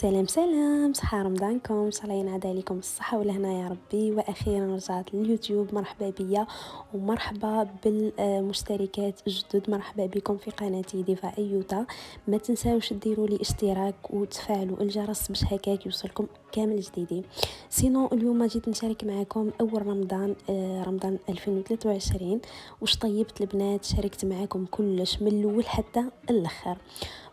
سلام سلام، صحة رمضانكم، الله ينعاد عليكم الصحة والهنا يا ربي. واخيرا رجعت لليوتيوب، مرحبا بيا ومرحبا بالمشتركات الجدد، مرحبا بكم في قناتي ديفا ايوتا. ما تنساوش ديروا لي اشتراك وتفعلوا الجرس باش هكاك يوصلكم كامل جديدي. سينو اليوم جيت نشارك معكم اول رمضان، رمضان 2023. واش طيبت البنات، شاركت معكم كلش من الاول حتى الاخر.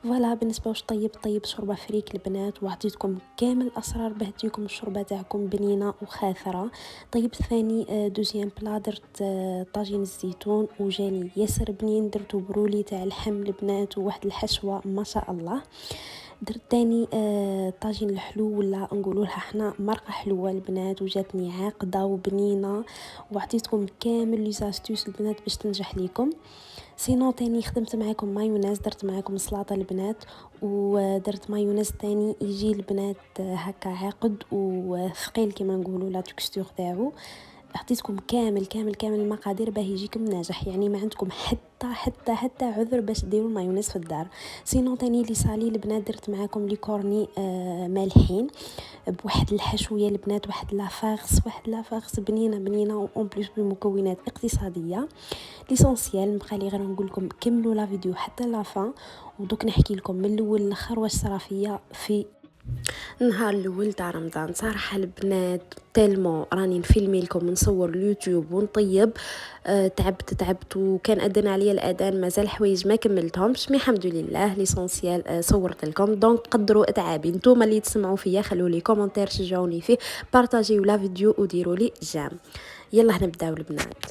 فوالا بالنسبه واش طيب شوربه فريك البنات، وعطيتكم كامل الاسرار باه تجيكم الشوربه تاعكم بنينه وخاثره. طيبت ثاني دوزيام بلا، درت طاجين الزيتون وجاني ياسر بنين، درتو برولي تاع اللحم البنات وواحد الحشوه ما شاء الله. درت تاني طاجين الحلو، ولا نقولوا لها حنا مرقه حلوه البنات، وجاتني عاقده وبنينه. وعطيتكم كامل لي زاستوس البنات باش تنجح ليكم. سينو تاني خدمت معاكم مايونيز، درت معاكم سلطه البنات، ودرت مايونيز تاني يجي البنات هكا عاقد وثقيل كما نقولوا لا تكستور تاعو. عطيتكم كامل المقادير باه يجيكم ناجح، يعني ما عندكم حتى عذر باش ديروا المايونيز في الدار. سينو تاني لي صالي البنات، درت معاكم لي كورني مالحين بواحد الحشويه البنات، واحد لافاغس بنينه اون بليس بمكونات اقتصاديه. ليسونسيال بقى لي غير نقول لكم كملوا لا فيديو حتى لا فان. ودوك نحكي لكم من الاول للاخر واش صرا فيا في النهار الاول تاع رمضان. صراحه البنات تالمو راني نفيلمي لكم نصور اليوتيوب ونطيب، تعبت وكان اذن عليا الاذان، مازال حوايج ما كملتهمش، مي الحمد لله ليسونسيال صورت لكم. دونك قدروا تعابي نتوما اللي تسمعوا فيا، خلوا لي كومونتير شجعوني فيه، بارطاجيو لا فيديو وديروا لي جام. يلا نبداو البنات.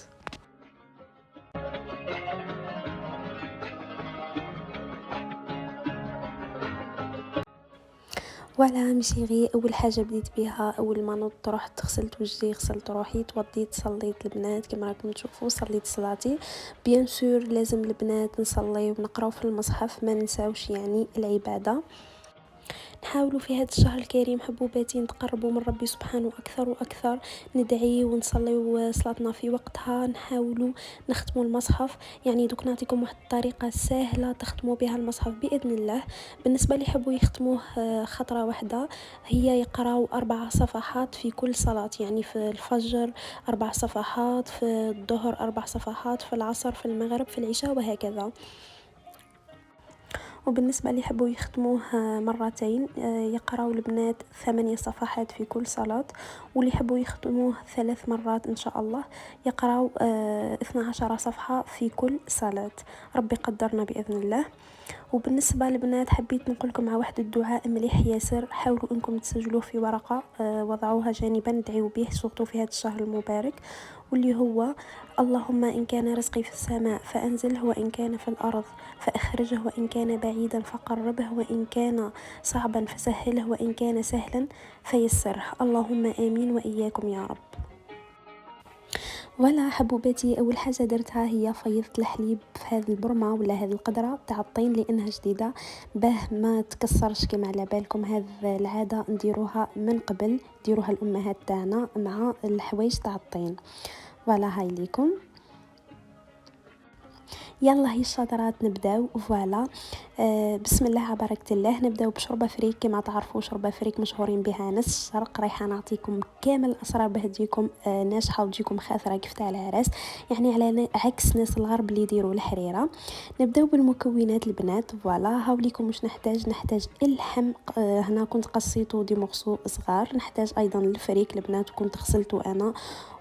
فوالا مشيغي، اول حاجه بديت بها اول ما نوضت رحت غسلت وجهي، غسلت روحي، توضيت، صليت البنات كما راكم تشوفوا، صليت صلاتي. بيان سور لازم البنات نصلي ونقراو في المصحف، ما ننساوش يعني العباده. نحاولوا في هذا الشهر الكريم حبوباتي نتقربوا من ربي سبحانه اكثر واكثر، ندعي ونصلي صلاتنا في وقتها، نحاولوا نختموا المصحف. يعني دوك نعطيكم واحد الطريقه سهله تختموا بها المصحف باذن الله. بالنسبه اللي يحبوا يختموه خطره واحده، هي يقراوا 4 صفحات في كل صلاه، يعني في الفجر 4 صفحات، في الظهر 4 صفحات، في العصر، في المغرب، في العشاء، وهكذا. وبالنسبة اللي يحبوا يختموه مرتين، يقراوا البنات 8 صفحات في كل صلاة. واللي يحبوا يختموه 3 مرات إن شاء الله يقراوا 12 صفحة في كل صلاة. ربي قدرنا بإذن الله. وبالنسبه للبنات حبيت نقول لكم مع واحد الدعاء مليح ياسر، حاولوا انكم تسجلوه في ورقه، وضعوها جانبا، ندعيو به سورتو في هذا الشهر المبارك، واللي هو: اللهم ان كان رزقي في السماء فانزله، وان كان في الارض فاخرجه، وان كان بعيدا فقربه، وان كان صعبا فسهله، وان كان سهلا فيسره. اللهم امين واياكم يا رب. ولا حبوباتي، اول حاجه درتها هي فيضت الحليب في هذه البرمه ولا هذه القدره تاع الطين لانها جديده، باه ما تكسرش. كما على بالكم هذه العاده نديروها من قبل، ديروها الامهات تاعنا مع الحوايج تاع الطين. ولا هاي ليكم. يلا هي الشطرات نبداو. فوالا بسم الله على بركه الله. نبداو بشوربه فريك. كما تعرفوا شوربه فريك مشهورين بها ناس الشرق، رايحه نعطيكم كامل الاسرار باه تجيكم ناجحه وتجيكم خاثره كيف تاع العراس، يعني على عكس ناس الغرب اللي يديروا الحريره. نبداو بالمكونات البنات. فوالا هاوليكم واش نحتاج اللحم، هنا كنت قصيته دي مغصو صغار. نحتاج ايضا الفريك البنات، كنت غسلته انا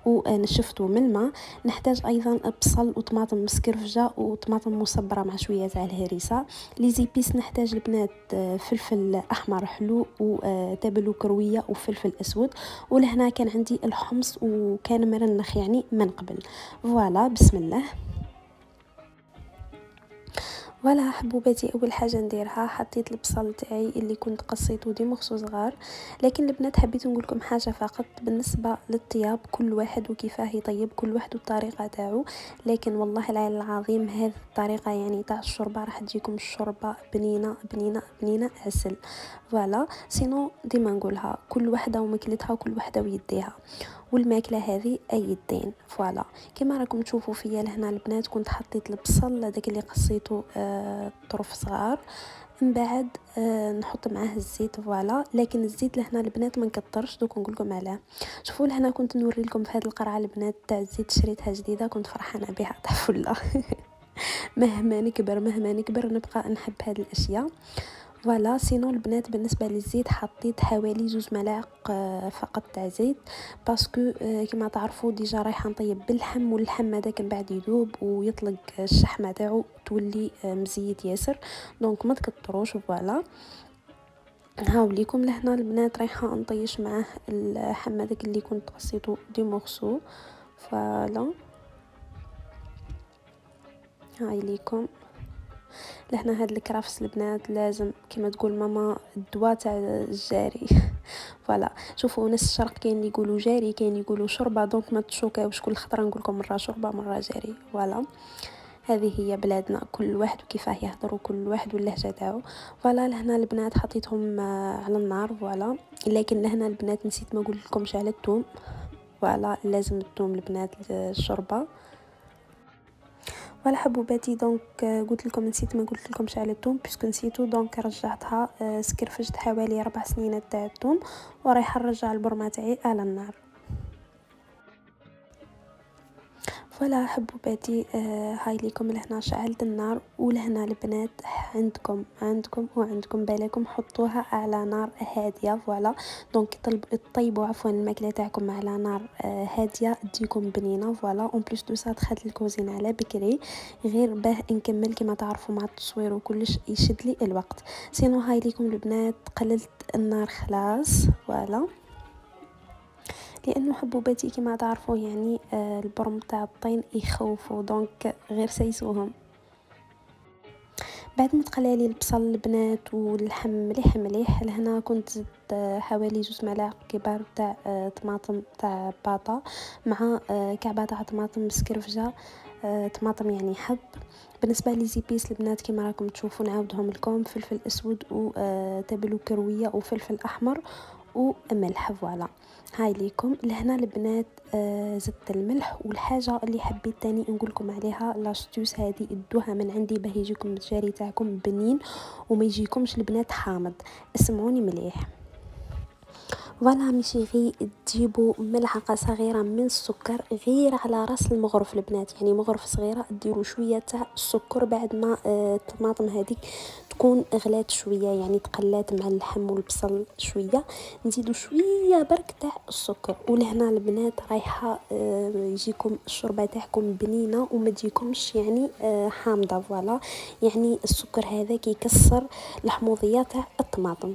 ونشفته من الماء. نحتاج ايضا بصل وطماطم مسكرفجه وطماطم مصبره مع شويه تاع الهريسه. لي زيبيس نحتاج البنات فلفل احمر حلو وتابل وكرويه وفلفل اسود. ولهنا كان عندي الحمص وكان مرنخ يعني من قبل. فوالا بسم الله. ولا حبوباتي، اول حاجه نديرها حطيت البصل تاعي اللي كنت قصيته دي مخصو صغار. لكن البنات حبيت نقول لكم حاجه فقط بالنسبه للطياب، كل واحد وكيفاه يطيب، كل واحد والطريقه تاعو. لكن والله العلي العظيم هذه الطريقه يعني تاع الشوربه راح تجيكم الشوربه بنينه عسل. فوالا سينو ديما نقولها كل وحده ومكلتها وكل وحده ويديها. والماكله هذه ايدين. فوالا كما راكم تشوفوا فيا لهنا البنات كنت حطيت البصل هذاك اللي قصيته طرف صغار، من بعد نحط معاه الزيت. فوالا لكن الزيت لهنا البنات ما نكترش، دوك نقول لكم علاه. شوفوا لهنا كنت نوري لكم في هذه القرعه البنات تاع الزيت شريتها جديده، كنت فرحانه بها تاع فله. مهما نكبر نبقى نحب هذه الاشياء. فوالا سينو البنات بالنسبه للزيت حطيت حوالي 2 ملاعق فقط تاع زيت، باسكو كما تعرفوا ديجا رايحه نطيب باللحم، واللحم هذاك من بعد يذوب ويطلق الشحمه تاعو تولي مزيت ياسر، دونك ما تكتروش. فوالا هاوليكم لهنا البنات رايحه نطيش معاه اللحم هذاك اللي كنت قصيته دي مورسو. فوالا هاي ليكم لهنا هاد الكرافس البنات لازم كما تقول ماما الدواء تاع الجاري. فوالا شوفوا ناس الشرق كاين اللي يقولوا جاري، كاين اللي يقولوا شوربه، دونك ما تشوكاوش كل خطره نقول لكم مره شوربه مره جاري. فوالا هذه هي بلادنا، كل واحد وكيفاه يهضر وكل واحد واللهجه تاعو. فوالا لهنا البنات حطيتهم على النار. فوالا لكن لهنا البنات نسيت ما قلت لكمش على الثوم. فوالا لازم الثوم البنات الشوربه. ولا حبوباتي دونك قلت لكم نسيت ما قلت لكمش على الثوم بيسكو نسيتو، دونك رجعتها سكرفجت حوالي 4 سنين تاع الثوم ورايحه نرجع البرمه تاعي على النار. فوالا حبوباتي هاي ليكم لهنا شعلت النار، ولهنا البنات عندكم بالكم حطوها على نار هاديه. فوالا دونك طيبوا عفوا الماكله تاعكم على نار هاديه تجيكم بنينه. فوالا اون بليس دو سا دخلت الكوزين على بكري غير باه نكمل كما تعرفوا مع التصوير وكلش يشد لي الوقت. سينو هاي ليكم البنات قللت النار خلاص. فوالا لانه حبوباتي كما تعرفوا يعني البرم تاع الطين يخوفوا، دونك غير سيسوهم. بعد ما تقلى لي البصل البنات واللحم مليح لهنا كنت زدت حوالي 2 ملاعق كبار تاع طماطم تاع باطا، مع كعبه تاع طماطم مسكرفجه، طماطم يعني حب. بالنسبه لي زيبيس البنات كما راكم تشوفوا نعاودهم لكم فلفل اسود وتابل كرويه وفلفل احمر وملح. فوالا هاي ليكم لهنا البنات زدت الملح. والحاجه اللي حبيت تاني نقول لكم عليها لاستوس هذه ادوها من عندي باه يجيكم الجاري تاعكم بنين وما يجيكمش البنات حامض. اسمعوني مليح. فوالا ماشي غير تجيبوا ملعقه صغيره من السكر غير على راس المغرف البنات، يعني مغرف صغيره ديروا شويه تاع السكر بعد ما الطماطم هذيك تكون غلات شويه، يعني تقلات مع اللحم والبصل شويه، نزيدوا شويه برك تاع السكر. ولهنا البنات رايحه يجيكم الشوربه تاعكم بنينه وما تجيكمش يعني حامضه. فوالا يعني السكر هذا كيكسر الحموضيه تاع الطماطم.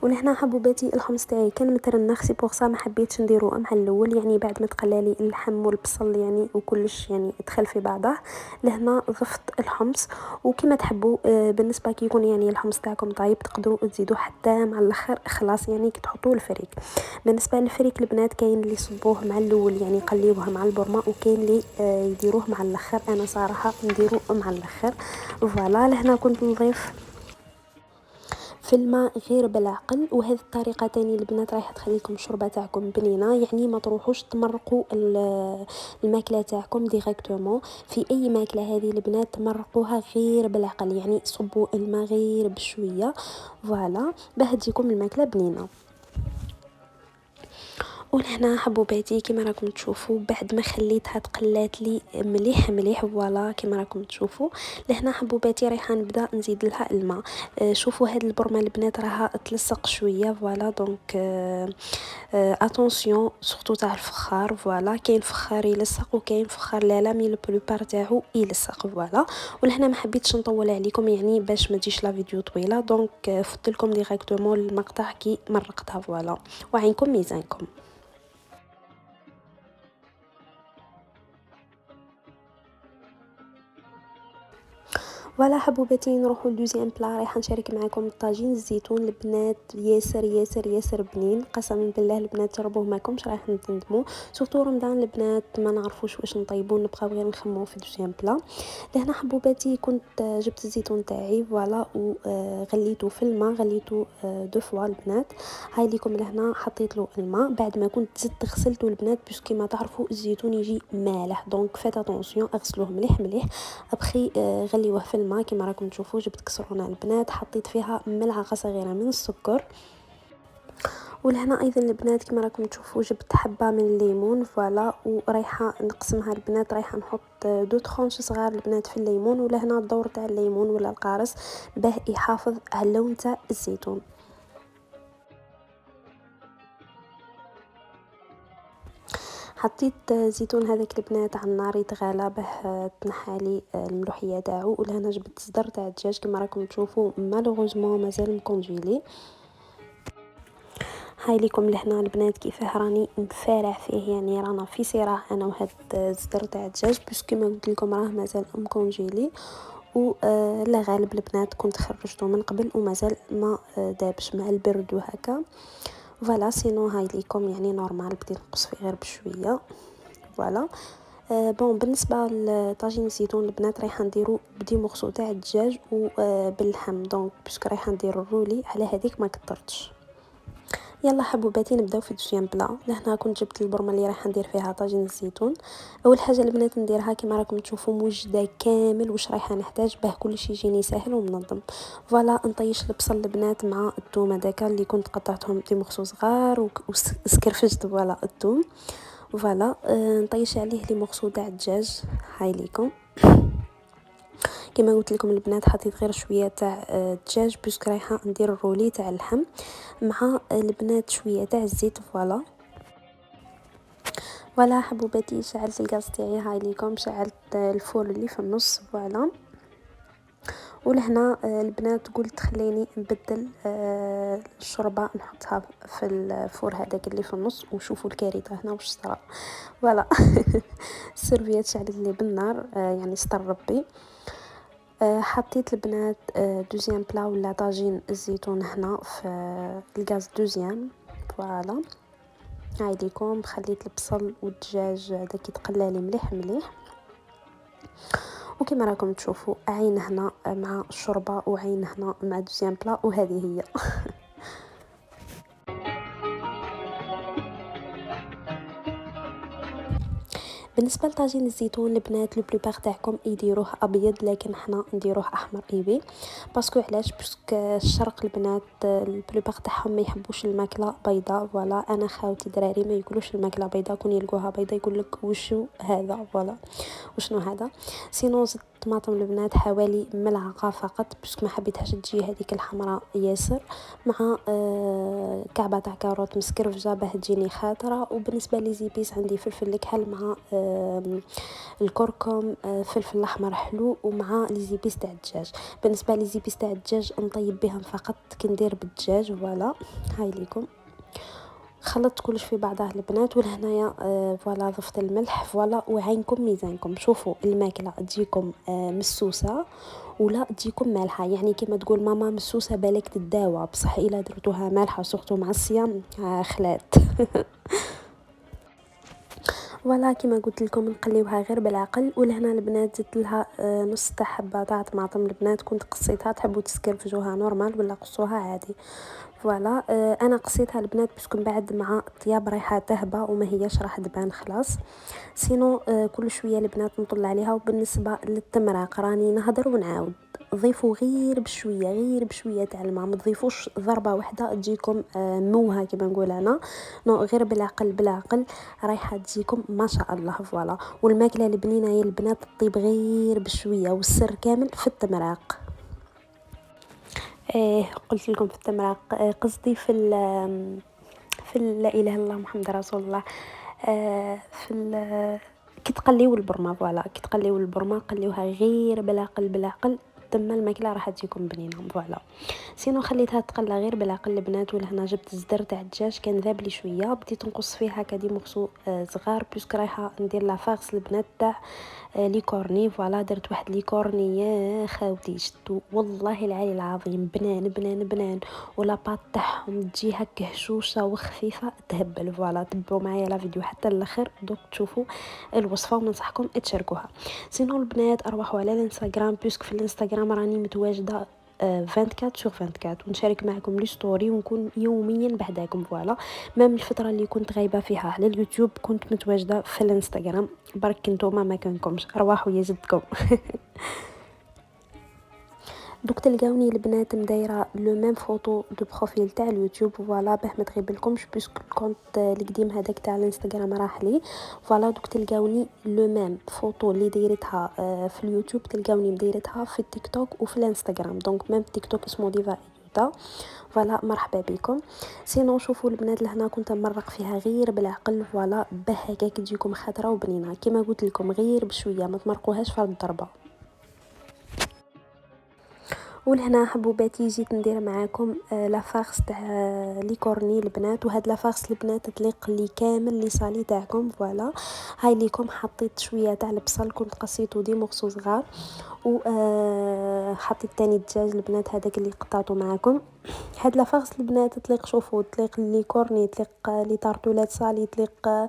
ولهنا حبوباتي الحمص تاعي كان مترنخ سي بوغ سا ما حبيتش نديرو مع الاول، يعني بعد ما تقلالي اللحم والبصل يعني وكلش يعني دخل في بعضه لهنا ضفت الحمص. وكما تحبوا بالنسبه كي يكون يعني الحمص تاعكم طايب تقدروا تزيدوا حتى مع الاخر خلاص يعني كي تحطوه الفريك. بالنسبه للفريك البنات كاين اللي يصبوه مع الاول يعني يقليوه مع البرمه، وكاين اللي يديروه مع الاخر، انا صراحه نديرو مع الاخر. فوالا لهنا كنت نضيف في الماء غير بالعقل، وهذه الطريقه تاني البنات رايحه تخلي لكم الشوربه تاعكم بنينه، يعني ما تروحوش تمرقوا الماكله تاعكم ديريكتومون في اي ماكله. هذه البنات تمرقوها غير بالعقل، يعني صبوا الماء غير بشويه فوالا باه تجيكم الماكله بنينه. ولهنا حبوباتي كما راكم تشوفوا بعد ما خليتها تقلات لي مليح فوالا كما راكم تشوفوا لهنا حبوباتي رايحه نبدا نزيد لها الماء. شوفوا هاد البرمه البنات راها تلصق شويه. فوالا دونك اتونسيون سورتو تاع الفخار. فوالا كاين فخار يلصق وكاين فخار لا مي لو بلوبار تاعو يلصق. فوالا ولهنا ما حبيتش نطول عليكم يعني باش ما تجيش لا فيديو طويله، دونك فت لكم ديريكتومون المقطع كي مرقتها. فوالا وعينكم ميزانكم. فوالا حبوباتي نروحو لدوزيام بلا. رايحه نشارك معكم طاجين الزيتون البنات، ياسر ياسر ياسر بنين، قسما بالله البنات جربوه ماكمش رايح تندموا. سورتو رمضان البنات ما نعرفوش واش نطيبو، نبقاو غير نخمو في دوزيام بلا. لهنا حبوباتي كنت جبت الزيتون تاعي فوالا وغليته في الماء، غليته دو فوا البنات. هاي ليكم لهنا حطيت له الماء بعد ما كنت زدت غسلته البنات، باسكو كيما تعرفوا الزيتون يجي مالح، دونك فات اتونسيون اغسلوه مليح مليح. ابخي غليوه في الماء كيما راكم تشوفوا. جبت كسرونه البنات حطيت فيها ملعقه صغيره من السكر. ولهنا ايضا البنات كما راكم تشوفوا جبت حبه من الليمون فوالا، ورايحه نقسمها البنات. رايحه نحط دو ترونش صغار البنات في الليمون، ولهنا الدور تاع الليمون ولا القارص باه يحافظ على اللون تاع الزيتون. حطيت زيتون هذاك البنات على النار يتغلى باه تنحالي الملوحيه تاعو. ولهنا جبت صدر تاع الدجاج كما راكم تشوفوا مالوغوزمون مازال مكونجيلي. هاي ليكم لهنا البنات كيفاه راني نفارع فيه، يعني رانا في صراع انا وهاد الصدر تاع الدجاج، باسكو كما قلت لكم راه مازال مكونجيلي. و لا غالب البنات كنت خرجته من قبل ومازال ما دابش مع البرد وهكا. فوالا سينو هاي ليكم يعني نورمال، بديت نقص فيه غير بشويه فوالا. بون بالنسبه لطاجين الزيتون البنات رايحه نديرو بدي مغسول تاع الدجاج وباللحم، دونك باسكو رايحه ندير الرولي على هذيك ما كترتش. يلا حبوباتي نبداو في دوزيام بلا. لهنا كنت جبت البرمه اللي راح ندير فيها طاجين الزيتون. اول حاجه البنات نديرها كما راكم تشوفوا موجده كامل واش رايحه نحتاج باه كلشي يجيني ساهل ومنظم. فوالا نطيش البصل البنات مع الثوم هذاك اللي كنت قطعتهم دي مخصو صغار وسكرفجت فوالا الثوم. فوالا نطيش عليه لي مخصو تاع الدجاج. هاي ليكم كما قلت لكم البنات حطيت غير شويه تاع الدجاج باسكو رايحه ندير الرولي تاع اللحم مع البنات شويه تاع الزيت. فوالا حبوباتي شعلت الغاز تاعي. هاي ليكم شعلت الفور اللي في النص فوالا. ولهنا البنات قلت خليني نبدل الشوربه نحطها في الفور هذاك اللي في النص، وشوفوا الكارثه هنا واش صرا فوالا. السيرفيات شعلت لي بالنار يعني ستر ربي. حطيت البنات دوزيام بلا ولا طاجين الزيتون هنا في الغاز دوزيام فوالا. هاي ليكم خليت البصل والدجاج داك يتقلى لي مليح مليح. وكما راكم تشوفوا عين هنا مع الشوربه وعين هنا مع دوزيام بلا، وهذه هي. بالنسبه لطاجين الزيتون البنات لو بلوبار تاعكم يديروه ابيض، لكن حنا نديروه احمر ايبي. باسكو علاش؟ باسكو الشرق البنات البلوبار تاعهم ما يحبوش الماكله بيضاء فوالا. انا خاوتي دراري ما يقولوش الماكله بيضاء، كون يلقوها بيضاء يقول لك وشو هذا فوالا وشنو هذا. سينو زدت طماطم البنات حوالي ملعقه فقط باسكو ما حبيتهاش تجي هذيك الحمراء ياسر، مع كعبه تاع كاروت مسكرفجه باه تجيني خاطره. وبالنسبه لي زيبيس عندي فلفل الكحل مع الكركم فلفل احمر حلو ومع لي زيبيس تاع الدجاج. بالنسبه لي زيبيس تاع الدجاج نطيب بهم فقط كندير بالدجاج فوالا. هاي ليكم خلطت كلش في بعضها البنات. ولهنايا فوالا ضفت الملح فوالا. وعينكم ميزانكم، شوفوا الماكله تجيكم مسوسه ولا تجيكم مالحه، يعني كما تقول ماما مسوسه بالك تداوى، بصح الا درتوها مالحه سورتو مع الصيام خلات. فوالا كما قلت لكم نقليوها غير بالعقل. ولهنا البنات زدت لها نص تاع حبه تاع طماطم البنات كنت قصيتها، تحبوا تسكرفجوها نورمال ولا قصوها عادي فوالا. انا قصيتها البنات باش من بعد مع الطياب رايحه تهبى وما هياش راح تبان خلاص. سينو كل شويه البنات نطل عليها. وبالنسبه للتمراق راني نهضر ونعاود، ضيفوا غير بشويه غير بشويه تاع الماء، ما تضيفوش ضربه واحده تجيكم موها كما نقول انا، نو غير بالعقل بالعقل رايحه تجيكم ما شاء الله فوالا. والماكله البنينه هي البنات تطيب غير بشويه، والسر كامل في التمراق. قلت لكم في التمراق قصدي في لا اله الا الله محمد رسول الله. كي تقليو البرمه فوالا، كي تقليو البرمه قليوها غير بالعقل بالعقل، تما الماكله راح تجيكم بنينه فوالا. سينو خليتها تقلى غير بالعقل البنات. ولهنا جبت الزدر تاع الدجاج كان ذاب لي شويه، بديت نقص فيها كدي مخصو صغار باسكو رايحه ندير لا فارس البنات تاع لي كورني. فوالا درت واحد لي كورني يا خاوتي شتو والله العلي العظيم بنان بنان بنان، ولا بات تاعهم تجي هكا هشوشه وخفيفه تهبل. فوالا تبعوا معايا لا فيديو حتى الاخر دوك تشوفوا الوصفه وننصحكم تشاركوها. سينو البنات اروحوا على الانستغرام بيسك في الانستغرام راني متواجده 24 sur 24 ونشارك معكم لي ستوري ونكون يوميا بعداكم. فوالا مام الفتره اللي كنت غايبه فيها على اليوتيوب كنت متواجده في الانستغرام، برك نتوما ما كنكمش ارواحوا يزدكم. دوك تلقاوني البنات مدايره لو ميم فوتو دو بروفيل تاع اليوتيوب. فوالا باه ما تغيبلكمش بيسك الكونت القديم هذاك تاع الانستغرام راح لي. فوالا دوك تلقاوني لو ميم فوتو اللي دايرتها في اليوتيوب تلقاوني مدايرتها في التيك توك وفي الانستغرام. دونك ميم تيك توك اسمه ديفا ايوتا. فوالا مرحبا بكم. سينو شوفوا البنات لهنا كنت نمرق فيها غير بالعقل. فوالا باه هكاك تجيكم خضره وبنينه كما قلت لكم غير بشويه ما تمرقوهاش في الضربه. ولهنا حبوباتي جيت ندير معاكم لا فارس تاع لي كورني البنات، وهاد لا فارس البنات تليق لي كامل لي صالي تاعكم. فوالا هاي ليكم حطيت شويه تاع البصل كنت قصيتو دي مغصو صغار، و حطيت تاني الدجاج البنات هذاك اللي قطعته معاكم. هاد لا فارس البنات تليق شوفوا تليق لي كورني تليق لي طارطولات صالي تليق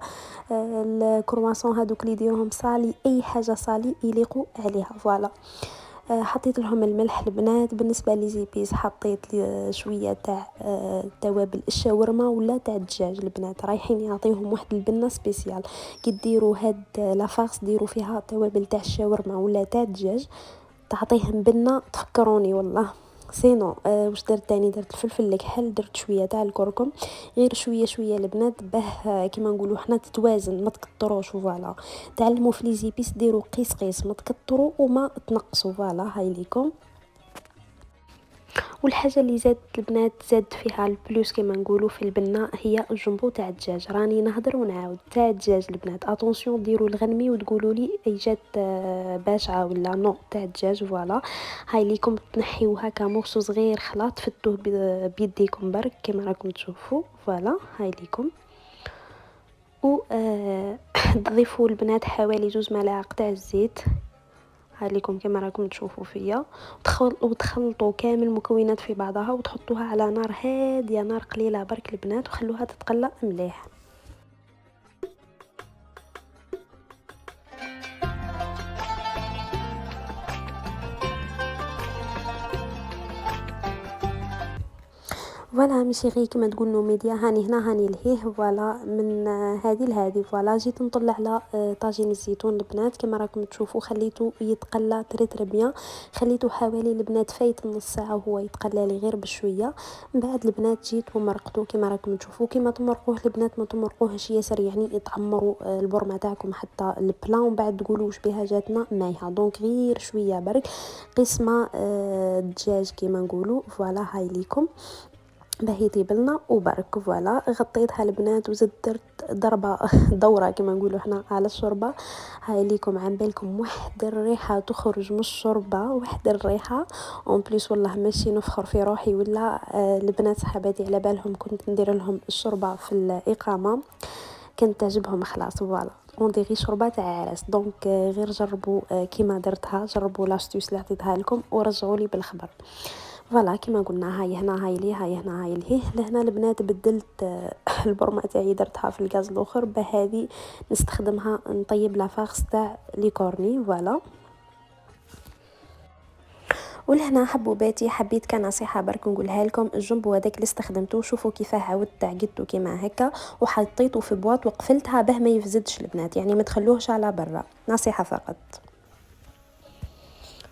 الكرواسون هذوك اللي يديروهم صالي اي حاجه صالي يليقوا عليها. فوالا حطيت لهم الملح البنات. بالنسبه لي زيبيس حطيت شويه تاع توابل الشاورما ولا تاع الدجاج البنات رايحين يعطيهم واحد البنه سبيسيال. كي ديروا هاد لافارس ديروا فيها توابل تاع الشاورما ولا تاع الدجاج تعطيهم بنه تفكروني والله. سينو واش درت تاني؟ درت الفلفل الكحل، درت شويه تاع الكركم، غير شويه شويه البنات باه كيما نقولوا حنا تتوازن ما تكتروش. فوالا تعلموا في لي زيبيس ديروا قيس قيس ما تكتروا وما تنقصوا. فوالا هاي ليكم. والحاجه اللي زادت البنات زاد فيها البلوس كما نقولوا في البنه هي الجمبو تاع الدجاج. راني نهضر ونعاود تاع الدجاج البنات اتونسيون ديروا الغنمي وتقولوا لي اي جات باشعه ولا نو تاع الدجاج. فوالا هاي ليكم تنحيو هكا مرسو صغير خلاط فتوه بيديكم برك كما راكم تشوفوا. فوالا هاي ليكم. و تضيفوا البنات حوالي 2 ملاعق تاع الزيت هاليكم كما راكم تشوفوا فيا، وتخلطوا كامل المكونات في بعضها وتحطوها على نار هاديه نار قليله برك البنات وخلوها تتقلى مليح. فوالا ماشي غير كما تقولوا ميديا هاني هنا هاني لهيه. فوالا من هذه لهذه. فوالا جيت نطلع على طاجين الزيتون البنات كما راكم تشوفوا خليته يتقلى تري بيان، خليته حوالي البنات فايت نص ساعه وهو يتقلى لي غير بشويه. من بعد البنات جيت ومرقته كما راكم تشوفوا. كما تمرقوه البنات ما تمرقوهش ياسر يعني يتعمروا البرمه تاعكم حتى البلان ومن بعد تقولوا واش بها جاتنا مايها. دونك غير شويه برك قسمه الدجاج كما نقولوا. فوالا هاي ليكم باه يطيب لنا وبرك. فوالا غطيتها البنات وزدت درت ضربه دوره كما نقولوا حنا على الشوربه. هاي ليكم عن بالكم واحد الريحه تخرج من الشوربه واحد الريحه اون بليس والله ماشي نفخر في روحي ولا البنات صحاباتي على بالهم كنت ندير لهم الشوربه في الاقامه كانت تعجبهم خلاص. فوالا اون ديري شوربه تاع عرس. دونك غير جربوا كيما درتها جربوا لاستيوس اللي عطيتها لكم ورجعوا لي بالخبر. فوالا كما قلنا هاي هنا هاي لي هاي هنا هاي لهيه. لهنا البنات بدلت البرمه تاعي درتها في الغاز الاخر بهذه نستخدمها نطيب لا فارس تاع لي كورني. فوالا ولهنا حبوباتي حبيت كنصيحه برك نقولها لكم الجنبو هذاك اللي استخدمته شوفوا كيفاه عاودت عقدته كيما هكا وحطيته في بواط وقفلتها باه ما يفزدش البنات يعني ما تخلوهش على برا نصيحه فقط.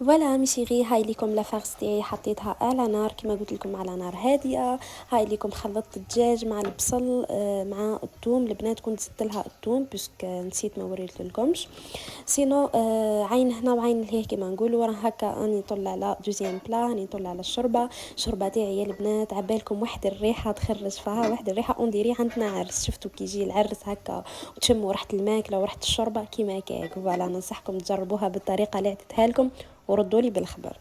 فوالا ماشي غير هاي ليكم لا فارس تاعي حطيتها على نار كما قلت لكم على نار هادئه. هاي ليكم خلطت الدجاج مع البصل مع الثوم البنات كنت زدت لها الثوم باسكو نسيت ما وريت لكمش. سينو عين هنا وعين لهيه كما نقولوا راه هكا راني نطلع على دوزيام بلا راني نطلع على الشوربه تاعي يا البنات عبالكم واحد الريحه تخرج فيها واحد الريحه اون ديري عندنا عرس. شفتوا كي يجي العرس هكا وتشموا ريحه الماكله وريحه الشوربه كيما كاك. فوالا ننصحكم تجربوها بالطريقه اللي عطيتها لكم وردوا لي بالخبر.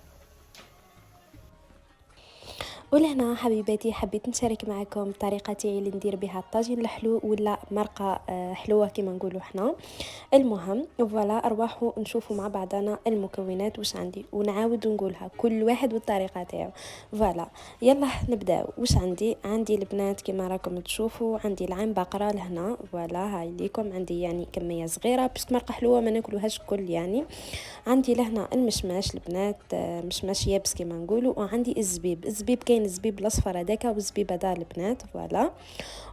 ولهنا حبيباتي حبيت نشارك معكم الطريقه تاعي اللي ندير بها الطاجين الحلو ولا مرقه حلوه كما نقولوا حنا. المهم فوالا ارواحوا نشوفوا مع بعضنا المكونات واش عندي ونعاود نقولها كل واحد والطريقه تاعو. فوالا يلا نبداو. واش عندي البنات كما راكم تشوفوا، عندي العين بقره لهنا. فوالا هاي ليكم، عندي يعني كميه صغيره بس مرقه حلوه ما ناكلوهاش كل يعني. عندي لهنا المشماش البنات، مشماش يابس كما نقولوا. وعندي الزبيب كاين الزبيب الاصفر هذاك والزبيب هذا البنات. فوالا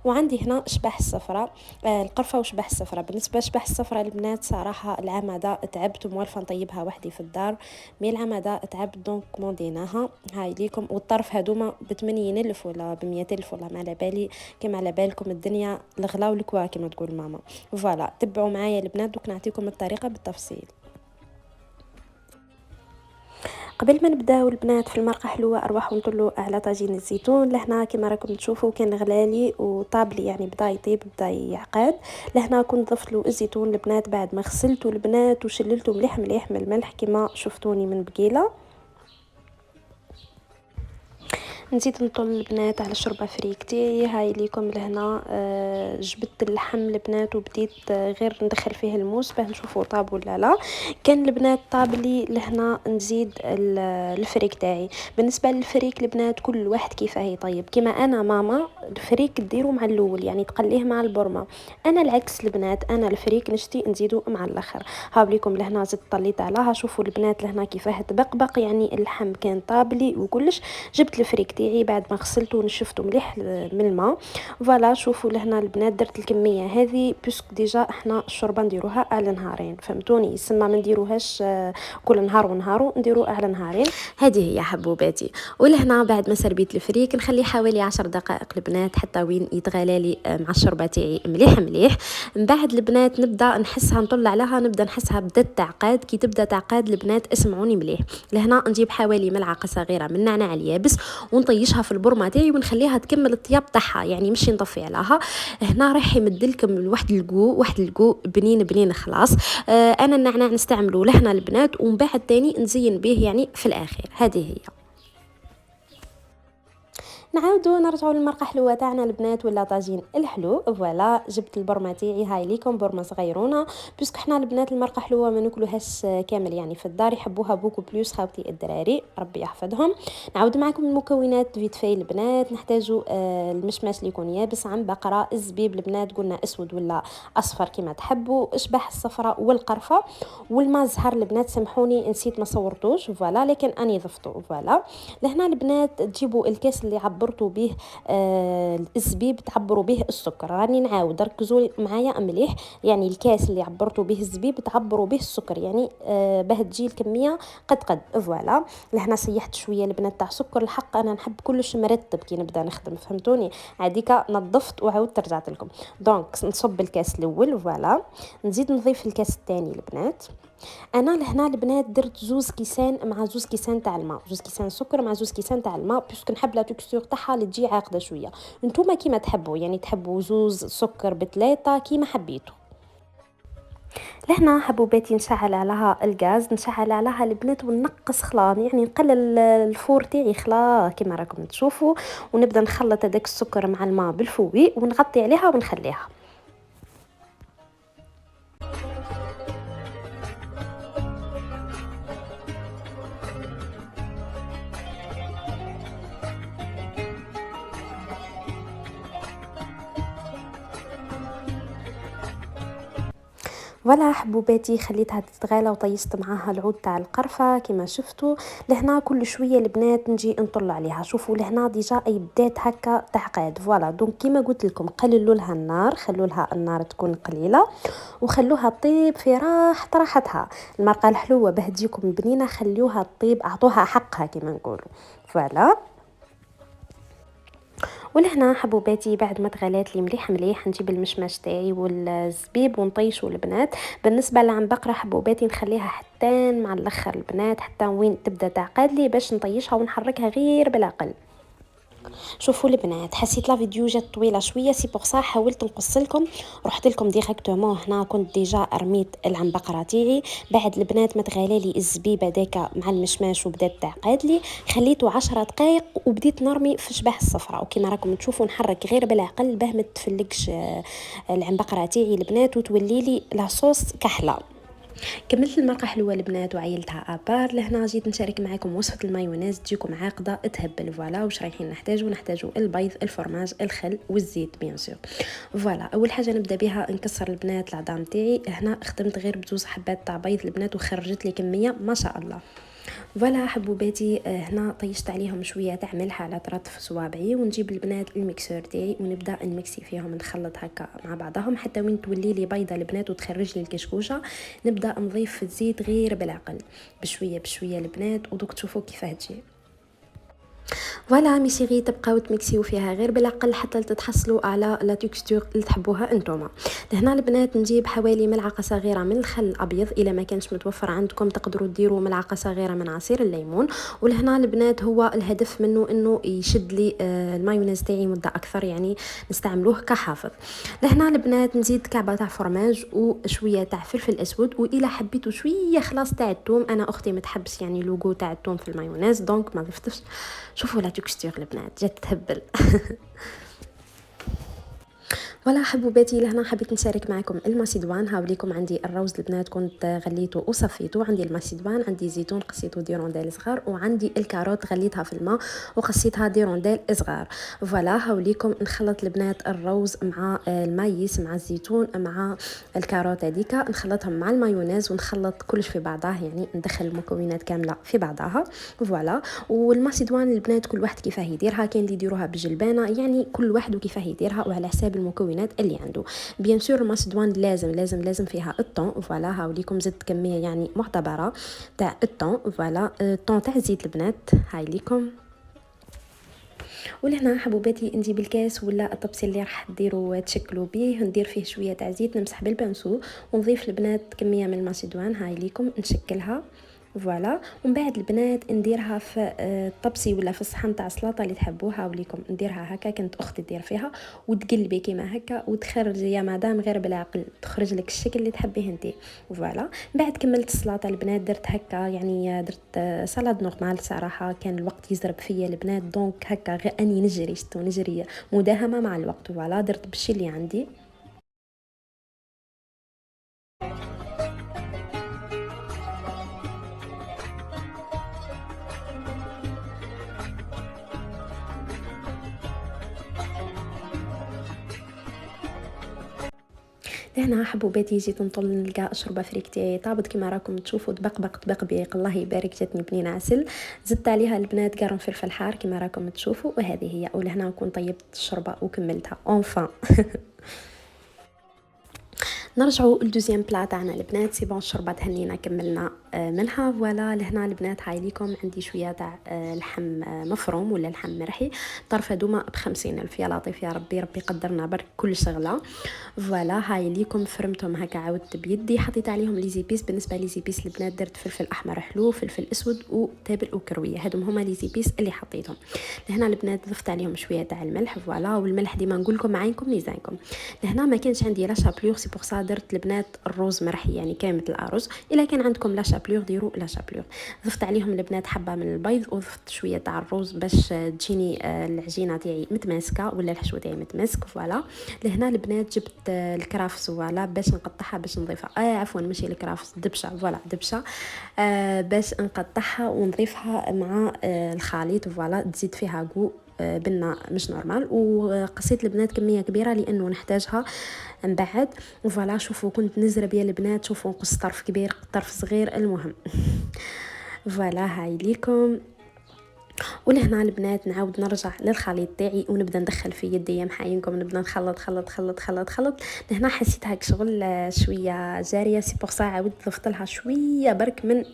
وعندي هنا شباح الصفراء، القرفه وشباح الصفراء. بالنسبه لشباح الصفراء البنات صراحه العام هذا تعبت وموالفه نطيبها وحدي في الدار، مي العام هذا تعبت دونك كومونديناها. هاي ليكم. والطرف هذوما ب80,000 ولا ب100,000 ولا ما على بالي، كما على بالكم الدنيا الغلا والكوا كما تقول ماما. فوالا تبعوا معايا البنات دوك نعطيكم الطريقه بالتفصيل. قبل ما نبداو البنات في المرقه حلوه اروحوا نطلوا على طاجين الزيتون. لهنا كما راكم تشوفوا كان غلالي وطابلي يعني بدا يطيب بدا يعقد. لهنا كنت ضفت له الزيتون البنات بعد ما غسلته البنات وشللته مليح مليح من الملح كما شفتوني من بقيله. نزيد نطل البنات على شوربه فريك تاعي. هاي ليكم لهنا جبت اللحم البنات وبديت غير ندخل فيه الموس باه نشوفوا طاب ولا لا. كان البنات طاب لي لهنا نزيد الفريك تاعي. بالنسبه للفريك البنات كل واحد كيفاه يطيب. كما انا ماما الفريك ديرو مع الاول يعني تقليه مع البرمه. انا العكس البنات، انا الفريك نشتي نزيدو مع الاخر. هاو ليكم لهنا زدت طليت عليها. شوفوا البنات لهنا كيفاه تبقبق يعني اللحم كان طاب لي وكلش. جبت الفريك تاعي بعد ما غسلته ونشفته مليح من الماء. فوالا شوفوا لهنا البنات درت الكميه هذه بيسك ديجا احنا الشوربه نديروها على نهارين، فهمتوني؟ يسمى ما نديروهاش كل نهار ونهارو، نديرو على نهارين. هذه هي حبوباتي. ولهنا بعد ما سربيت الفريك نخلي حوالي 10 دقائق البنات حتى وين يتغلى لي مع الشوربه تاعي مليح مليح. من بعد البنات نبدا نحسها نطلع عليها، نبدا نحسها بدات تعقاد. كي تبدا تعقاد البنات اسمعوني مليح. لهنا نجيب حوالي ملعقه صغيره من النعناع اليابس ونطيشها في البرمه تاعي ونخليها تكمل الطياب تاعها، يعني مش نطفي عليها. هنا راح يمد لكم واحد الكو بنين بنين خلاص. انا النعناع نستعمله لهنا البنات ومن بعد تاني نزين به يعني في الاخير. هذه هي. نعاودو نرجعوا للمرقه حلوه تاعنا البنات ولا طاجين الحلو. فوالا جبت البرمه تاعي. هاي ليكم برمه صغيرونه باسكو حنا البنات المرقه حلوه ما ناكلوهاش كامل يعني في الدار، يحبوها بوكو بلوس خاوتي الدراري ربي يحفظهم. نعاود معكم المكونات فيت في البنات. نحتاجو المشماش اللي يكون يابس، عن بقره، الزبيب البنات قلنا اسود ولا اصفر كما تحبوا، اشباح الصفراء والقرفه والماء الزهر البنات. سامحوني نسيت ما صورتوش فوالا لكن اني ضفته. فوالا لهنا البنات تجيبوا الكاس اللي عبرتوا به الزبيب تعبروا به السكر. راني نعاود ركزوا معايا مليح، يعني الكاس اللي عبرتوا به الزبيب تعبروا به السكر يعني باه تجي الكميه قد. فوالا لهنا سيحت شويه البنات تاع سكر. الحق انا نحب كلش مرتب كي نبدا نخدم، فهمتوني؟ عاديك نظفت وعاودت رجعت لكم. دونك نصب الكاس الاول. فوالا نزيد نضيف الكاس الثاني البنات. انا لهنا البنات درت زوز كيسان مع زوز كيسان تاع الماء، زوز كيسان سكر مع زوز كيسان تاع الماء باسكو نحب لا تكستور تاعها اللي تجي عاقده شويه. نتوما كيما تحبوا يعني تحبوا زوز سكر بثلاثه كيما حبيتوا. لهنا حبوباتي نشعل عليها الغاز، نشعل عليها البنات ونقص خلا يعني نقلل الفور تاعي خلا كما راكم تشوفوا. ونبدا نخلط هذاك السكر مع الماء بالفوي ونغطي عليها ونخليها. ولا حبوباتي خليتها تتغالى وطيست معاها العود تاع القرفه كما شفتوا. لهنا كل شويه البنات نجي نطل عليها. شوفوا لهنا ديجا اي بدات هكا تعقاد. فوالا دونك كيما قلت لكم قللوا لها النار، خلوا لها النار تكون قليله وخلوها طيب في راحتها. المرقه الحلوه باه تجيكم بنينه خلوها طيب، اعطوها حقها كما نقولوا. فوالا ولهنا حبوباتي بعد ما تغلات لي مليح مليح نجيب المشماش تاعي والزبيب ونطيشوا البنات. بالنسبه لعم بقره حبوباتي نخليها حتى مع الاخر البنات حتى وين تبدا تعقد لي باش نطيشها ونحركها غير بالعقل. شوفوا البنات، حسيت لا فيديو جات طويله شويه، سي بوغ سا حاولت نقص لكم، رحت لكم ديريكتومون. هنا كنت ديجا رميت العنبقره تاعي، بعد البنات ما تغالى لي الزبيبه داكا مع المشماش وبدات تعقد لي، خليته 10 دقائق وبديت نرمي في شباح الصفراء. وكما راكم تشوفوا نحرك غير بالعقل باه ما تفلكش العنبقره تاعي البنات وتولي لي لاصوص كحله. كملت المرقه حلوه البنات وعيلتها ابار. لهنا جيت نشارك معكم وصفه المايونيز تجيكم عاقده تهبل. فوالا واش رايحين نحتاجوا البيض، الفرماج، الخل والزيت بيان سور. فوالا اول حاجه نبدا بها نكسر البنات العظام تاعي. هنا خدمت غير بجوج حبات تاع بيض البنات وخرجت لي كميه ما شاء الله. فوالا حبوباتي، هنا طيشت عليهم شويه تاع ملح على طرف صوابعي، ونجيب البنات الميكسور تاعي ونبدا نمكسي فيهم، نخلط هكا مع بعضهم حتى وين تولي لي بيضه البنات وتخرج لي الكشكوشه. نبدا نضيف في الزيت غير بالعقل بشويه بشويه البنات، ودوك تشوفوا كيفاه تجي. فوالا ميسيغي تبقاو تميكسيو فيها غير بالعقل حتى تتحصلوا على لا تكستور اللي تحبوها انتوما. لهنا البنات نجيب حوالي ملعقه صغيره من الخل الابيض، الا ما كانش متوفر عندكم تقدروا ديروا ملعقه صغيره من عصير الليمون. ولهنا البنات هو الهدف منه انه يشد لي المايونيز تاعي مده اكثر، يعني نستعملوه كحافظ. لهنا البنات نزيد كعبه تاع فرماج وشويه تاع فلفل اسود، والى حبيتوا شويه خلاص تاع الثوم. انا اختي متحبس يعني لوغو تاع الثوم في المايونيز دونك ما ضفتش. شوفوا لا تكستور البنات جات تهبل. ولا حبوباتي، لهنا حبيت نشارك معكم الماسيدوان. هاوليكم عندي الروز البنات كنت غليته وصفيته، عندي الماسيدوان، عندي زيتون قصيته دي رونديل صغار، وعندي الكاروت غليتها في الماء وقصيتها دي رونديل صغار. فوالا هاوليكم نخلط البنات الروز مع المايس مع الزيتون مع الكاروت هذيك، نخلطهم مع المايونيز ونخلط كلش في بعضاه، يعني ندخل المكونات كامله في بعضها. فوالا والماسيدوان البنات كل واحد كيفاه يديرها، كاين اللي يديروها بالجلبانه، يعني كل واحد وكيفاه يديرها وعلى حساب المكونات اللي عنده. بيان سور الماسدوان لازم فيها الطون. فوالا هاوليكم زدت كميه يعني معتبره تاع الطون. فوالا الطون تاع زيت البنات هاي ليكم. ولهنا حبوباتي نجيب الكاس ولا الطبسي اللي راح ديروا تشكلوا به، ندير فيه شويه تاع زيت، نمسح بالبانسو ونضيف البنات كميه من الماسدوان هاي ليكم نشكلها. فوالا ومن بعد البنات نديرها في الطبسي ولا في الصحن تاع السلطه اللي تحبوها. وليكم نديرها هكا، كانت اختي دير فيها وتقلبي كيما هكا وتخرج يا مدام غير بالعقل تخرج لك الشكل اللي تحبيه انت. فوالا بعد كملت السلطه البنات درت هكا، يعني درت سلطه نورمال. صراحه كان الوقت يزرب فيا البنات دونك هكا غير اني نجري مداهمه مع الوقت. فوالا درت بالشي اللي عندي. لهنا حبوباتي جيت نطل نلقى الشوربه فريك تاعي طابت كما راكم تشوفوا طبق بيق الله يبارك، جاتني بنينه عسل. زدت عليها البنات قرن فلفل حار كما راكم تشوفوا، وهذه هي. ولهنا نكون طيبت الشوربه وكملتها اونفان. نرجعوا لدوزيام بلا تاعنا البنات. سي بون الشوربه تهنينا كملنا منها. فوالا لهنا البنات هاي ليكم عندي شويه تاع لحم مفروم ولا لحم مرحي، طرف هذوما ب50 الف. يا لطيف يا ربي، ربي قدرنا برك كل شغله. فوالا هاي ليكم فرمتهم هكا عاودت بيدي، حطيت عليهم لي زيبيس. بالنسبه لي زيبيس البنات درت فلفل احمر حلو، فلفل اسود وتابل وكرويه، هادم هما لي زيبيس اللي حطيتهم. لهنا البنات ضفت عليهم شويه تاع الملح. فوالا والملح ديما نقول لكم عينكم ميزانكم. لهنا ما كانش عندي لا شابلور، سي بوغ سا درت البنات الروز مرحي يعني كامل الارز. الا كان عندكم لا شابلور ديروا لا شابلور. ضفت عليهم البنات حبه من البيض وضفت شويه تاع الروز باش تجيني العجينه تاعي متماسكه ولا الحشو تاعي متماسك. فوالا لهنا البنات جبت الكرافس فوالا باش نقطعها باش نضيفها عفوا ماشي الكرافس دبشه. فوالا دبشه باش نقطعها ونضيفها مع الخليط. فوالا تزيد فيها جو بنا مش نورمال. وقصيت البنات كميه كبيره لانه نحتاجها من بعد. وفوالا شوفوا كنت نزرب يا البنات، شوفوا نقص طرف كبير طرف صغير المهم. فوالا هاي ليكم. ولهنا البنات نعاود نرجع للخليط تاعي ونبدا ندخل في يدي محاينكم، نبدا نخلط خلط خلط خلط خلط. لهنا حسيت هاك شغل شويه جاريه، سي بوغ سا عاودت ضفت لها شويه برك من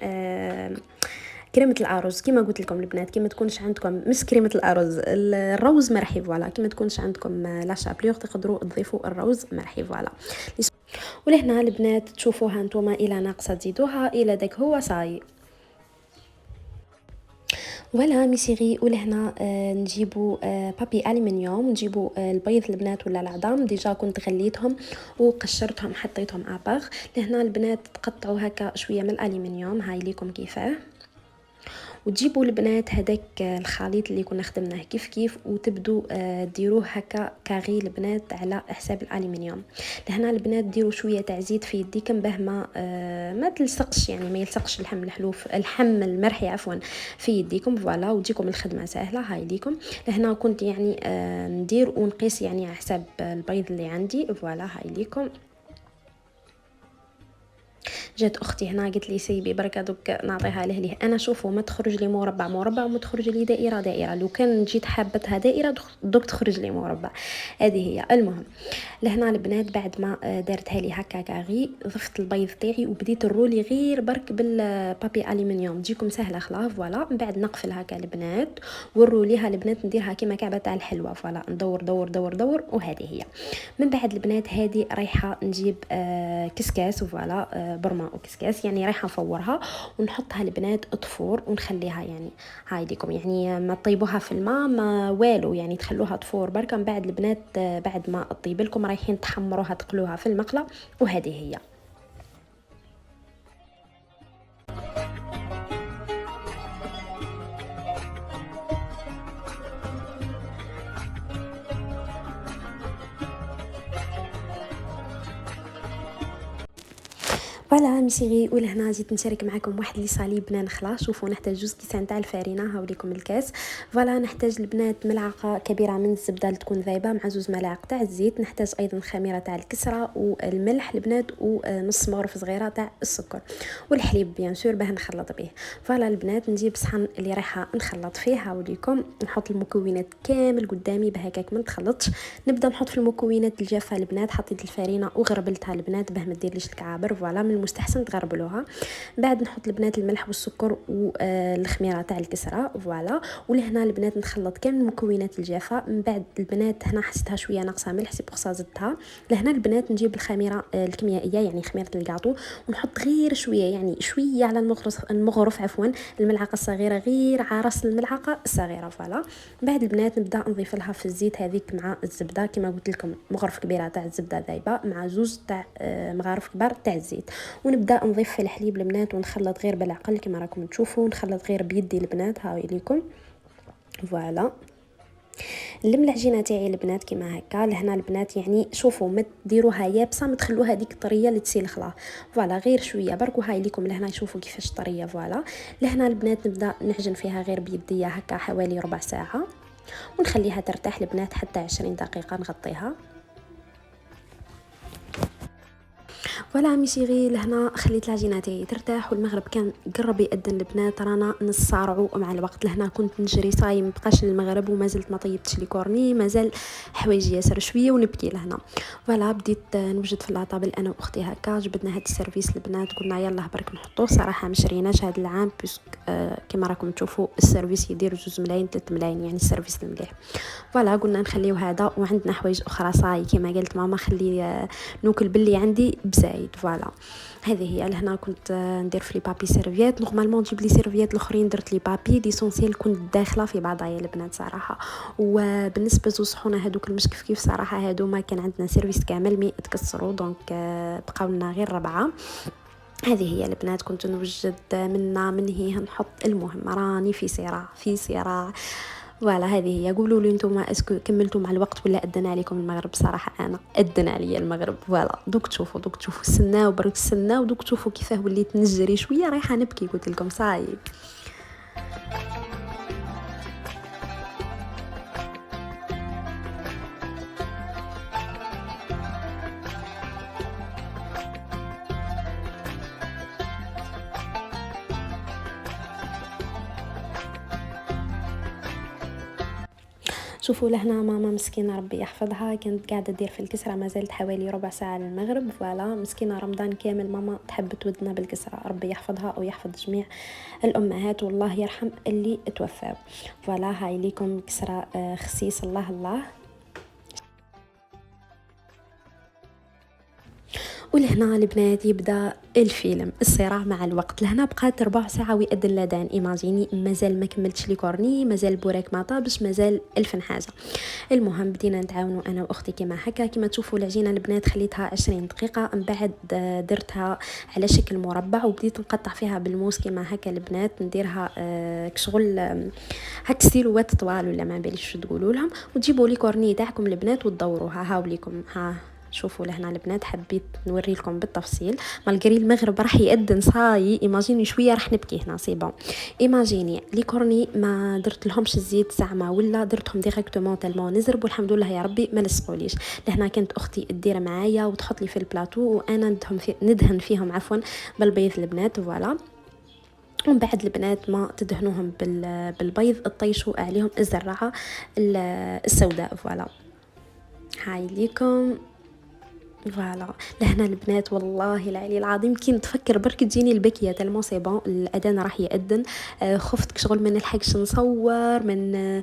كريمه الارز. كيما قلت لكم البنات كيما تكونش عندكم مش كريمه الارز الروز مرحي. فوالا كيما تكونش عندكم لا شابلور تقدروا تضيفوا الروز مرحي. فوالا ولهنا البنات تشوفوها نتوما الى ناقصه تزيدوها الى داك هو صاي. فوالا ميسيغي. ولهنا نجيبوا بابي الومنيوم، ونجيبوا البيض البنات ولا العظام. ديجا كنت غليتهم وقشرتهم حطيتهم اباغ. لهنا البنات تقطعوا هكا شويه من الالومنيوم، هاي ليكم كيفاه. وتجيبوا البنات هذاك الخليط اللي كنا خدمناه كيف كيف، وتبدو ديروه هكا كاغي البنات على حساب الالومنيوم. لهنا البنات ديروا شويه تاع زيت في يديكم باه ما تلصقش، يعني ما يلصقش الحم المرحي عفوا في يديكم. فوالا وتجيكم الخدمه سهله. هاي ليكم. لهنا كنت يعني ندير ونقيس يعني على حساب البيض اللي عندي. فوالا هاي ليكم. جات اختي هنا قالت لي سيبي بركه دوك نعطيها له ليه انا. شوفوا ما تخرج لي مربع مربع وما تخرج لي دائره دائره. لو كان جيت حابتها دائره دوك تخرج لي مربع. هذه هي. المهم لهنا البنات بعد ما دارتها لي هكا كاغي، ضفت البيض تاعي وبديت الرولي غير برك بالبابي الومنيوم. تجيكم سهله خلاص. فوالا من بعد نقفل هكا البنات ونروليها البنات، نديرها كيما كعبه تاع الحلوه. فوالا ندور دور دور دور. وهذه هي. من بعد البنات هذه رايحه نجيب كسكاس. وفوالا برما وكسكاس، يعني رايحه نفورها ونحطها البنات تفور ونخليها يعني. هاي ليكم يعني ما تطيبوها في الماء ما والو، يعني تخلوها تفور بركه. من بعد البنات بعد ما تطيب لكم رايحين تحمروها تقلوها في المقله. وهذه هي. فوالا مشيغي. ولهنا جيت نشارك معكم واحد لي صالي بنان خلا. شوفوا نحتاج جوج كيسان تاع الفارينه. هاوليكم الكاس. فوالا نحتاج البنات ملعقه كبيره من الزبده اللي تكون ذايبه مع زوج ملاعق تاع الزيت. نحتاج ايضا خميره تاع الكسره والملح البنات ونص مغرف صغيره تاع السكر والحليب بيان سور باه نخلط به. فوالا البنات نجيب صحن اللي رايحه نخلط فيه. هاوليكم نحط المكونات كامل قدامي بهكاك ما نتخلطش. نبدا نحط في المكونات الجافه البنات. حطيت الفارينه وغربلتها البنات باه ما ديرليش الكعابر. فوالا من المستحسن تغربلوها. بعد نحط البنات الملح والسكر والخميره تاع الكسره. فوالا ولهنا البنات نخلط كامل المكونات الجافه. من بعد البنات هنا حسيتها شويه ناقصه ملح سي بوغ زدتها. لهنا البنات نجيب الخميره الكيميائيه يعني خميره الكاطو ونحط غير شويه يعني شويه على المغرف عفوا الملعقه الصغيره غير على راس الملعقه الصغيره. فوالا بعد البنات نبدا نضيف لها في الزيت هذيك مع الزبده كما قلت لكم مغرف كبيره تاع الزبده ذايبه مع زوج تاع مغارف كبار تاع الزيت. ونبدا نضيف في الحليب البنات ونخلط غير بالعقل كما راكم تشوفوا. نخلط غير بيدي البنات. هاوي ليكم. فوالا نلم العجينه تاعي البنات كيما هكا. لهنا البنات يعني شوفوا ما ديروها يابسه، ما تخلوها ديك الطريه اللي تسيلخلا. فوالا غير شويه برك. وهاي ليكم لهنا شوفوا كيفاش طريه. فوالا لهنا البنات نبدا نعجن فيها غير بيديه هكا حوالي ربع ساعه ونخليها ترتاح البنات حتى 20 دقيقه نغطيها. فوالا ميشيغي. لهنا خليت العجينه تاعي ترتاح والمغرب كان قرب يأذن البنات. رانا نصارعوا مع الوقت. لهنا كنت نجري صايم مبقاش المغرب وما زلت ما طيبتش لي كورني، مازال حوايجي ياسر شويه ونبكي لهنا. فوالا بديت نوجد في لاطابل انا واختي هكا. جبدنا هاد السيرفيس البنات قلنا يلا برك نحطوه. صراحه ما شريناش هاد العام بيسك كما راكم تشوفوا السيرفيس يدير 2 ملايين 3 ملايين يعني السيرفيس المليح. فوالا قلنا نخليو هذا. وعندنا حوايج اخرى صاي كما قالت ماما خلي نوكل باللي عندي بزايد. فوالا هذه هي. لهنا كنت ندير في لي بابي سيرفيات. نورمالمون نجيب لي سيرفيات الاخرين درت لي بابي ديسونسيال كنت داخله في بعضها يا البنات صراحه. وبالنسبه زوج صحونه هذوك المشكف كيف صراحه هادو ما كان عندنا سيرفيس كامل مي تكسروا دونك بقاو لنا غير 4. هذه هي البنات كنت نوجد منا من هي نحط. المهم راني في صراع في صراع. فوالا هذه هي. قولوا لي نتوما اسكو كملتوا مع الوقت ولا أذن عليكم المغرب. صراحه انا أذن عليا المغرب. فوالا دوك تشوفوا سناو برك سناو دوك تشوفوا كيفاه وليت نجري شويه رايحه نبكي. قلت لكم صايب. شوفوا لهنا ماما مسكينه ربي يحفظها كانت قاعده دير في الكسره مازالت حوالي ربع ساعه للمغرب. فوالا مسكينه رمضان كامل ماما تحب تودنا بالكسره. ربي يحفظها او يحفظ جميع الامهات والله يرحم اللي توفاو. فوالا هاي ليكم كسره خسيس الله الله. ولهنا البنات يبدا الفيلم الصراع مع الوقت. لهنا بقات ربع ساعه ويأذن الاذان. ايماجيني مازال ما كملتش لي كورني، مازال البوراك ما طابش، مازال الف حاجه. المهم بدينا نتعاونوا انا واختي كما هكا. كما تشوفوا العجينه البنات خليتها 20 دقيقه، من بعد درتها على شكل مربع وبديت نقطع فيها بالموس كما هكا البنات، نديرها كشغل هاك ستيلوات طوال ولا ما باليش شو تقولوا لهم. وتجيبوا لي كورني تاعكم البنات وتدوروها. هاوليكم ها شوفوا لهنا البنات، حبيت نوري لكم بالتفصيل. مالغري المغرب راح يأذن صاي، ايماجيني شويه راح نبكي هنا سي بون. ايماجيني لي كورني ما درت لهمش الزيت زعما، ولا درتهم ديريكتومون تالمون نزرب والحمد لله يا ربي ما لصقوليش. لهنا كانت اختي تدير معايا وتحط لي في البلاطو وانا ندهن فيهم عفوا بالبيض البنات فوالا. ومن بعد البنات ما تدهنوهم بالبيض تطيشوا عليهم الزرعه السوداء فوالا. هاي ليكم فوالا. لهنا البنات والله العلي العظيم كي نتفكر برك تجيني البكيه تالمون سي بون الاذان راح يأذن. خفت كشغل ما نلحقش نصور من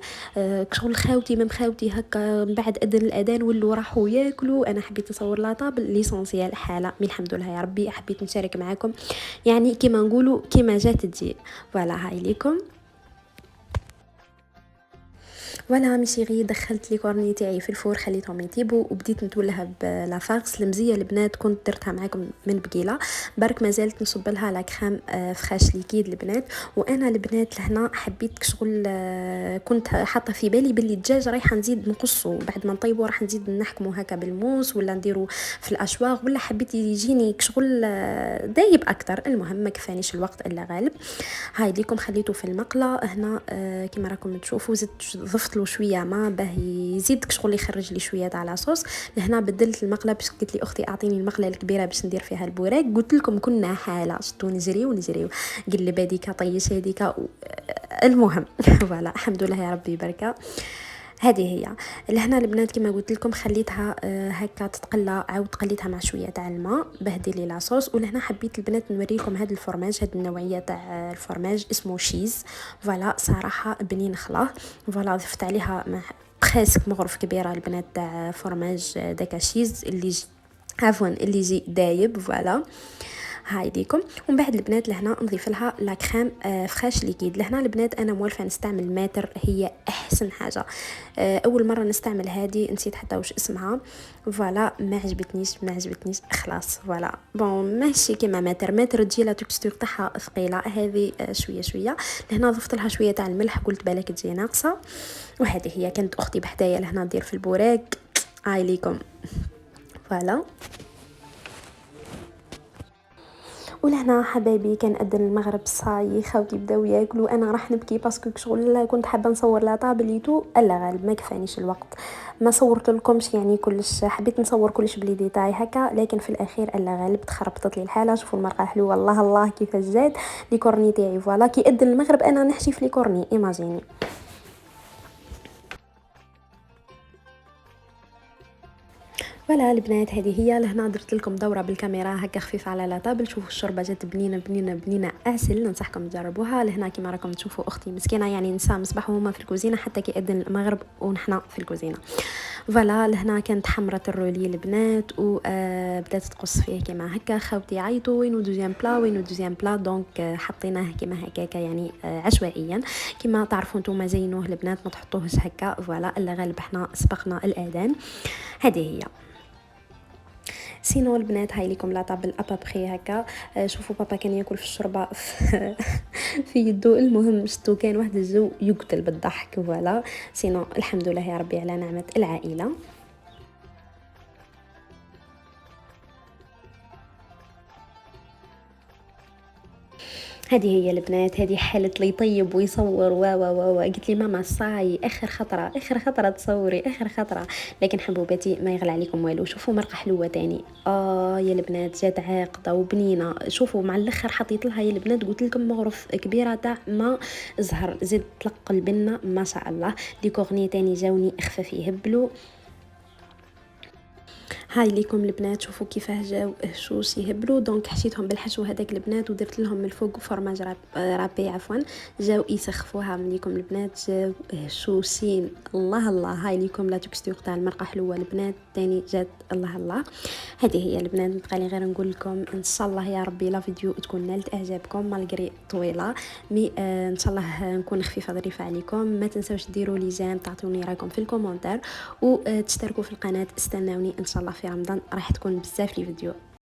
كشغل خاوتي من خاوتي هكا. من بعد اذن الاذان ولوا راحوا ياكلوا، انا حبيت نصور لا طابل ليسونسيال حاله من الحمد لله يا ربي. حبيت نشارك معكم يعني كيما نقولوا كيما جات تجي فوالا. هاي ليكم ولا مشيغي. دخلت لي كورني تاعي في الفور خليتهم يطيبوا وبديت نتولها بلافارس المزيه البنات. كنت درتها معكم من بقيله برك ما زالت نصب لها لا كريم فخاش ليكيد البنات. وانا البنات لهنا حبيت شغل كنت حاطه في بالي باللي الدجاج رايحه نزيد نقصه بعد ما نطيبه، راح نزيد نحكمه هكا بالموس ولا نديرو في الاشواغ، ولا حبيت يجيني شغل دايب اكثر. المهم ما كفانيش الوقت الا غالب. هاي ليكم خليته في المقله هنا كما راكم تشوفوا. زدت ضفت له شويه ما باه يزيد شغل يخرج لي شويه تاع لاصوص. لهنا بدلت المقله باش قلت لي اختي اعطيني المقله الكبيره باش ندير فيها البوراك. قلت لكم كنا حاله شتو نجريو قلب هذيك طيش هذيك المهم فوالا الحمد لله يا ربي بركه. هذه هي لهنا البنات كما قلت لكم خليتها هكا تتقلى، عاود قليتها مع شويه تاع الماء بهدي لي لاصوص. ولهنا حبيت البنات نوريكم هذا الفرماج، هذه النوعيه تاع الفرماج اسمه شيز فوالا. صراحه بنين خلاه فوالا. ضفت عليها بريسك مغرف كبيره البنات تاع فرماج داكا شيز اللي عفوا اللي يجي دايب فوالا. هاي ليكم. ومن بعد البنات لهنا نضيف لها لا كريم فريش ليكيد. لهنا البنات انا موالفه نستعمل ماتر، هي احسن حاجه. اول مره نستعمل هذه نسيت حتى واش اسمها فوالا. ما عجبتنيش خلاص فوالا. بون ماشي كيما ماتر تجي لا تكستور تاعها ثقيله. هذه شويه لهنا ضفت لها شويه تاع الملح قلت بالك تجي ناقصه. وهذه هي كانت اختي بحدايا لهنا ندير في البوراك. هاي ليكم فوالا. ولهنا حبايبي كان أذن المغرب صاي خاوتي بداو ياكلوا. انا راح نبكي باسكو شغل كنت حابه نصور لا طابليتو الا غالب ما كفانيش الوقت. ما صورت لكمش يعني كلش، حبيت نصور كلش بلي ديتاي هكا لكن في الاخير الا غالب تخربطت لي الحاله. شوفوا المرقه حلوه الله كيفاش جات لي كورني تاعي فوالا. كي أذن المغرب انا نحشي في لي كورني ايماجيني. فوالا البنات هذه هي. لهنا درت لكم دوره بالكاميرا هكا خفيفه على لا طابل. شوفوا الشوربه جات بنينه عسل. ننصحكم تجربوها. لهنا كما راكم تشوفوا اختي مسكينه يعني نساء مصباح هما في الكوزينه حتى كي أذن المغرب ونحنا في الكوزينه فوالا. لهنا كانت حمرة الرولي البنات وبدات تقص فيه كما هكا. خاوتي عيطوا وينو دوزيام بلا دونك حطيناه كما هكاك يعني عشوائيا. كما تعرفوا نتوما زينوه البنات ما تحطوهش هكا فوالا الا غالب احنا سبقنا الاذان. هذه هي سينو البنات. هاي لكم لا طابل ابابخي هكا. شوفوا بابا كان ياكل في الشوربه في يدو. المهم شتو كان واحد الجو يقتل بالضحك فوالا. سينو الحمد لله يا ربي على نعمه العائله. هذه هي البنات. هذه حالة لي يطيب ويصور و قلت لي ماما صاي اخر خطره تصوري اخر خطره. لكن حبوباتي ما يغلى عليكم والو. شوفوا مرقه حلوه تاني يا البنات جات عاقده وبنينه. شوفوا مع الاخر حطيت لها يا البنات قلت لكم مغرف كبيره تاع ما زهر زيد طلق البنه ما شاء الله. لي كورني تاني جاوني خفاف يهبلوا. هاي ليكم البنات، شوفوا كيفاه جاو هشوش يهبلوا. دونك حشيتهم بالحشو هذاك البنات ودرت لهم من الفوق فرماج رابي عفوا، جاو يسخفوها ليكم البنات، جاو هشوشين. الله الله. هاي ليكم لا تكستور تاع المرقه حلوه البنات، تاني جات الله الله. هذه هي البنات، نبقى لي غير نقول لكم ان شاء الله يا ربي لا فيديو تكون نالت اعجابكم مالغري طويله، مي ان شاء الله نكون خفيفه ظريفه عليكم. ما تنساوش ديروا لي جيم، تعطوني رايكم في الكومنتار، وتشتركوا في القناه. استناوني ان شاء الله في رمضان راح تكون بزاف لي فيديو.